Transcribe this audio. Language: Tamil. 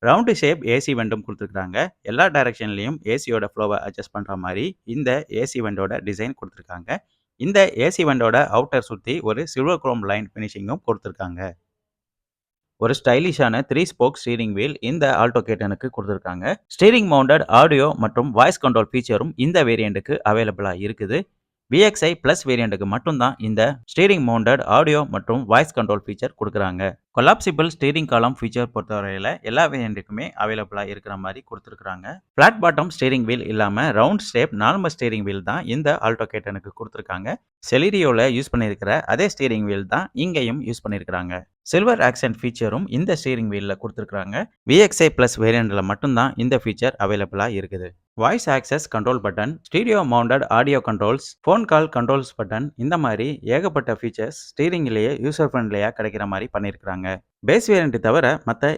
ரவுண்டு ஷேப் ஏசி வெண்டும் குடுத்துருக்காங்க. எல்லா டைரக்ஷன்லயும் ஏசியோட ஃப்ளோவ அட்ஜஸ்ட் பண்ற மாரி இந்த ஏசி வெண்டோட டிசைன் குடுத்துருக்காங்க. இந்த ஏசி வெண்டோட அவுட்டர் சுத்தி ஒரு சில்வர் குரோம் லைன் ஃபினிஷிங்கும் குடுத்துருக்காங்க. ஒரு ஸ்டைலிஷான 3 ஸ்போக் ஸ்டீரிங் வீல் இந்த ஆல்டோ K10க்கு குடுத்துருக்காங்க. ஸ்டீரிங் மவுண்டட் ஆடியோ மற்றும் வாய்ஸ் கண்ட்ரோல் ஃபீச்சரும் இந்த வேரியண்ட்டுக்கு அவைலபிளா இருக்குது. VXi பிளஸ் வேரியண்ட்டுக்கு மட்டும் தான் இந்த ஸ்டீரிங் மவுண்டட் ஆடியோ மற்றும் வாய்ஸ் கண்ட்ரோல் ஃபீச்சர் குடுக்குறாங்க. கொலாப்சிபிள் ஸ்டீரிங் காலம் ஃபீச்சர் பொறுத்தவரையில எல்லா வேரியண்ட்டுக்குமே அவைலபிளா இருக்கிற மாரி குடுத்துருக்காங்க. ஃபிளாட் பாட்டம் ஸ்டீரிங் வீல் இல்லாம round shape normal steering wheel தான் இந்த ஆல்டோ K10க்கு குடுத்துருக்காங்க. செலிரியோல யூஸ் பண்ணியிருக்கிற அதே ஸ்டீரிங் வீல் தான் இங்கேயும் யூஸ் பண்ணியிருக்காங்க. சில்வர் ஆக்சென்ட் ஃபீச்சரும் இந்த ஸ்டீரிங் வீல்ல குடுத்துருக்காங்க. VXi பிளஸ் வேரியண்ட்ல மட்டும் தான் இந்த ஃபீச்சர் அவைலபிளா இருக்குது. Voice access control button, stereo mounted audio controls, phone call controls button இந்த மாதிரி ஏகப்பட்ட ஃபீச்சர்ஸ் ஸ்டீரிங்லயே யூசர் ஃப்ரெண்ட்லியா கிடைக்கிற மாதிரி பண்ணியிருக்காங்க. பேஸ் வேரியண்ட் தவிர மத்த